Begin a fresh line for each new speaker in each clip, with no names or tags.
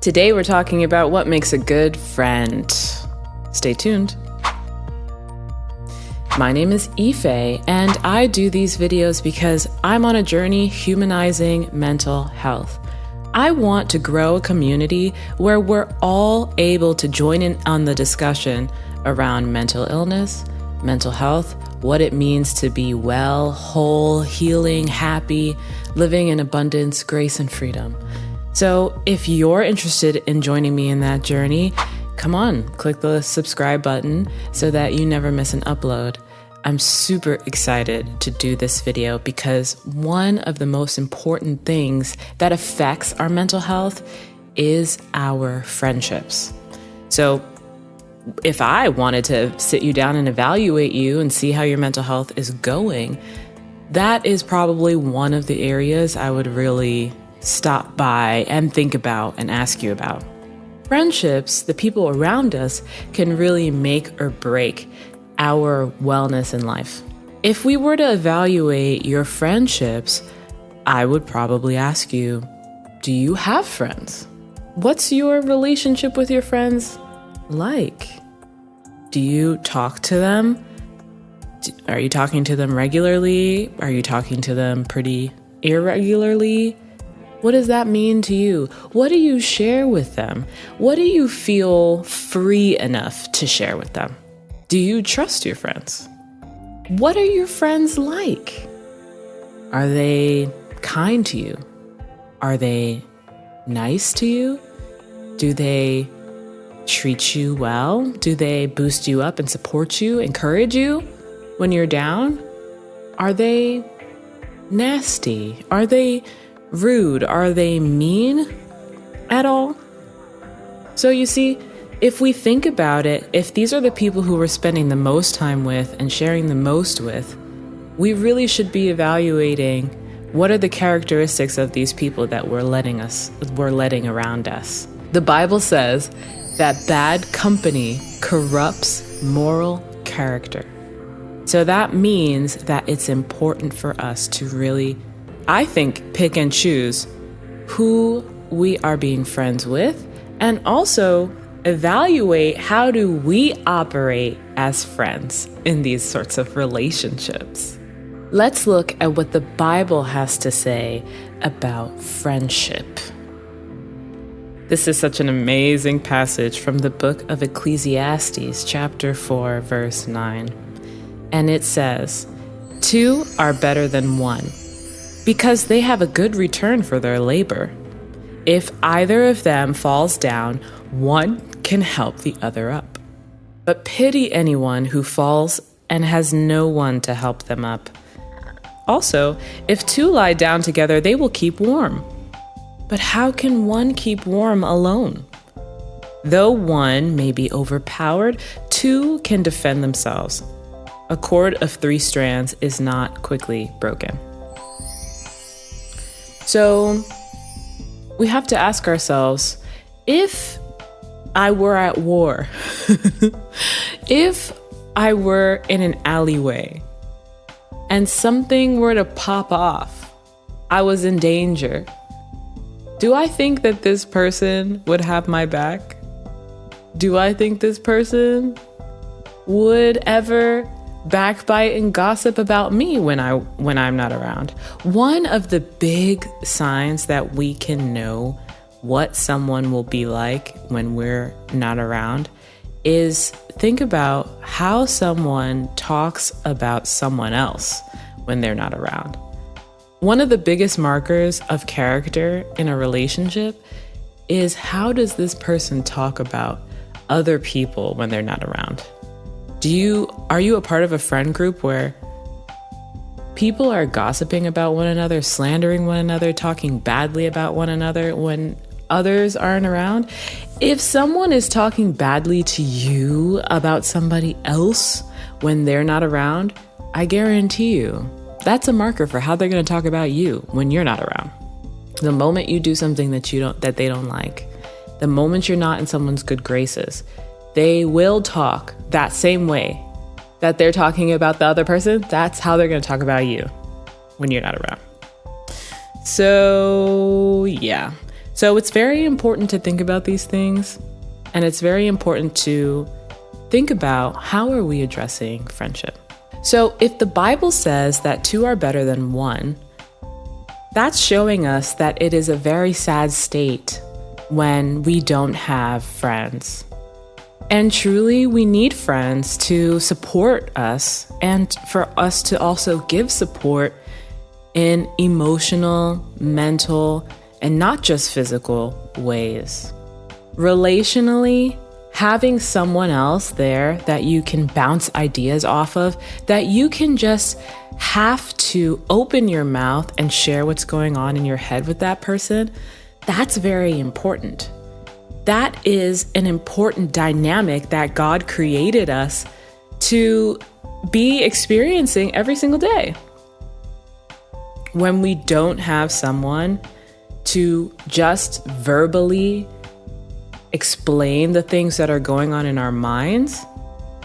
Today we're talking about what makes a good friend. Stay tuned. My name is Ife, and I do these videos because I'm on a journey humanizing mental health. I want to grow a community where we're all able to join in on the discussion around mental illness, mental health, what it means to be well, whole, healing, happy, living in abundance, grace, and freedom. So if you're interested in joining me in that journey, come on, click the subscribe button so that you never miss an upload. I'm super excited to do this video because one of the most important things that affects our mental health is our friendships. So if I wanted to sit you down and evaluate you and see how your mental health is going, that is probably one of the areas I would really stop by and think about and ask you about. Friendships, the people around us, can really make or break our wellness in life. If we were to evaluate your friendships, I would probably ask you, do you have friends? What's your relationship with your friends like? Do you talk to them? Are you talking to them regularly? Are you talking to them pretty irregularly? What does that mean to you? What do you share with them? What do you feel free enough to share with them? Do you trust your friends? What are your friends like? Are they kind to you? Are they nice to you? Do they treat you well? Do they boost you up and support you, encourage you when you're down? Are they nasty? Are they rude? Are they mean at all? So you see, if we think about it, if these are the people who we're spending the most time with and sharing the most with, we really should be evaluating what are the characteristics of these people that we're letting around us. The Bible says that bad company corrupts moral character. So that means that it's important for us to really, I think, pick and choose who we are being friends with, and also evaluate how do we operate as friends in these sorts of relationships. Let's look at what the Bible has to say about friendship. This is such an amazing passage from the book of Ecclesiastes, chapter 4, verse 9. And it says, "Two are better than one, because they have a good return for their labor. If either of them falls down, one can help the other up. But pity anyone who falls and has no one to help them up. Also, if two lie down together, they will keep warm. But how can one keep warm alone? Though one may be overpowered, two can defend themselves. A cord of 3 strands is not quickly broken." So we have to ask ourselves, if I were at war, if I were in an alleyway and something were to pop off, I was in danger, do I think that this person would have my back? Do I think this person would ever backbite and gossip about me when I'm not around? One of the big signs that we can know what someone will be like when we're not around is think about how someone talks about someone else when they're not around. One of the biggest markers of character in a relationship is how does this person talk about other people when they're not around? Are you a part of a friend group where people are gossiping about one another, slandering one another, talking badly about one another when others aren't around? If someone is talking badly to you about somebody else when they're not around, I guarantee you that's a marker for how they're going to talk about you when you're not around. The moment you do something that they don't like, the moment you're not in someone's good graces, they will talk that same way that they're talking about the other person. That's how they're going to talk about you when you're not around. So yeah, So it's very important to think about these things, and it's very important to think about how are we addressing friendship. So if the Bible says that two are better than one, that's showing us that it is a very sad state when we don't have friends. And truly, we need friends to support us and for us to also give support in emotional, mental, and not just physical ways. Relationally, having someone else there that you can bounce ideas off of, that you can just have to open your mouth and share what's going on in your head with that person, that's very important. That is an important dynamic that God created us to be experiencing every single day. When we don't have someone to just verbally explain the things that are going on in our minds,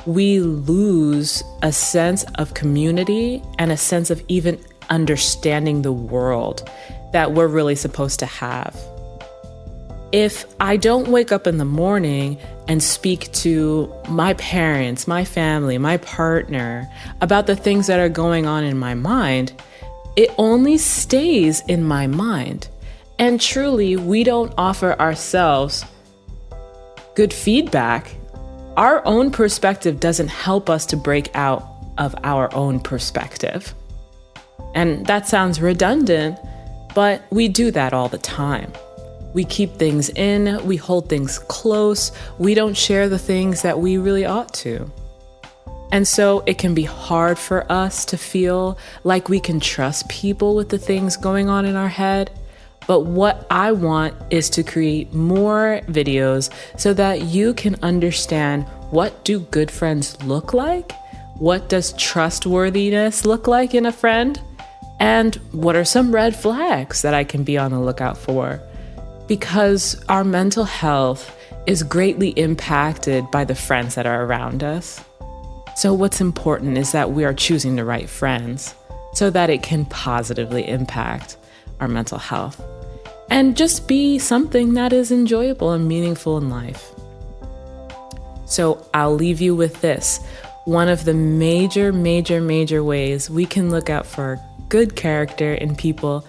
we lose a sense of community and a sense of even understanding the world that we're really supposed to have. If I don't wake up in the morning and speak to my parents, my family, my partner about the things that are going on in my mind, it only stays in my mind. And truly, we don't offer ourselves good feedback. Our own perspective doesn't help us to break out of our own perspective. And that sounds redundant, but we do that all the time. We keep things in, we hold things close, we don't share the things that we really ought to. And so it can be hard for us to feel like we can trust people with the things going on in our head. But what I want is to create more videos so that you can understand, what do good friends look like? What does trustworthiness look like in a friend? And what are some red flags that I can be on the lookout for? Because our mental health is greatly impacted by the friends that are around us. So what's important is that we are choosing the right friends so that it can positively impact our mental health and just be something that is enjoyable and meaningful in life. So I'll leave you with this. One of the major ways we can look out for good character in people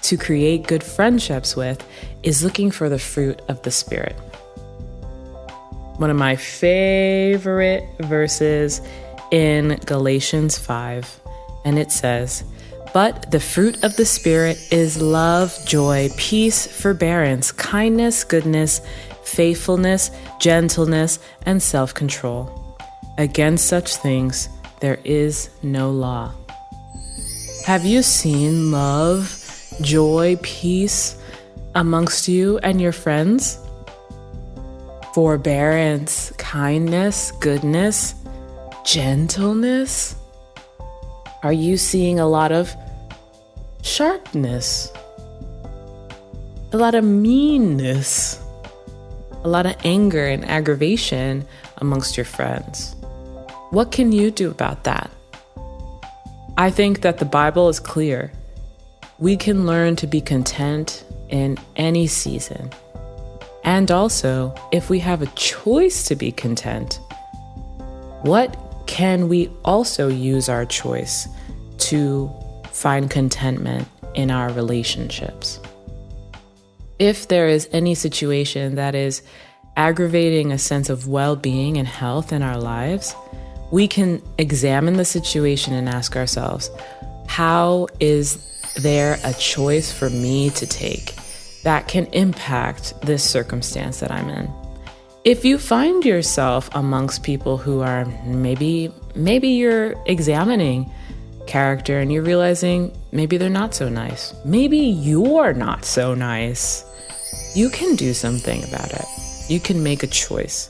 to create good friendships with is looking for the fruit of the Spirit. One of my favorite verses in Galatians 5, and it says, "But the fruit of the Spirit is love, joy, peace, forbearance, kindness, goodness, faithfulness, gentleness, and self-control. Against such things there is no law." Have you seen love, joy, peace amongst you and your friends? Forbearance, kindness, goodness, gentleness? Are you seeing a lot of sharpness, a lot of meanness, a lot of anger and aggravation amongst your friends? What can you do about that? I think that the Bible is clear. We can learn to be content in any season. And also, if we have a choice to be content, what can we also use our choice to find contentment in our relationships? If there is any situation that is aggravating a sense of well-being and health in our lives, we can examine the situation and ask ourselves, how is there a choice for me to take that can impact this circumstance that I'm in? If you find yourself amongst people who are maybe you're examining character and you're realizing maybe they're not so nice, maybe you're not so nice, you can do something about it. You can make a choice.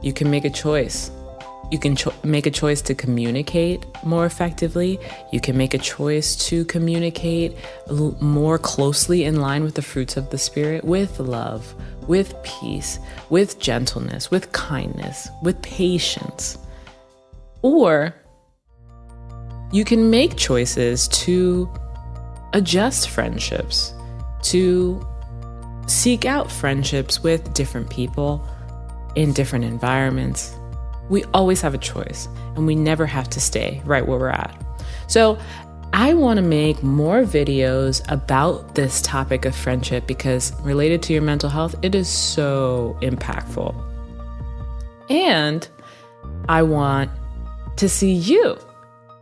You can make a choice. You can make a choice to communicate more effectively. You can make a choice to communicate more closely in line with the fruits of the Spirit, with love, with peace, with gentleness, with kindness, with patience. Or you can make choices to adjust friendships, to seek out friendships with different people in different environments. We always have a choice, and we never have to stay right where we're at. So I want to make more videos about this topic of friendship because related to your mental health, it is so impactful. And I want to see you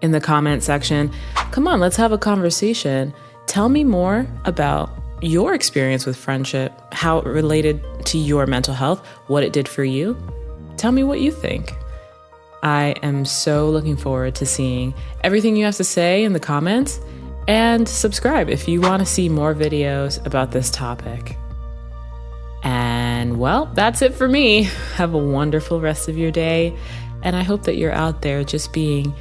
in the comment section. Come on, let's have a conversation. Tell me more about your experience with friendship, how it related to your mental health, what it did for you. Tell me what you think. I am so looking forward to seeing everything you have to say in the comments, and subscribe if you want to see more videos about this topic. And well, that's it for me. Have a wonderful rest of your day. And I hope that you're out there just being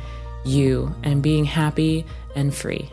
you and being happy and free.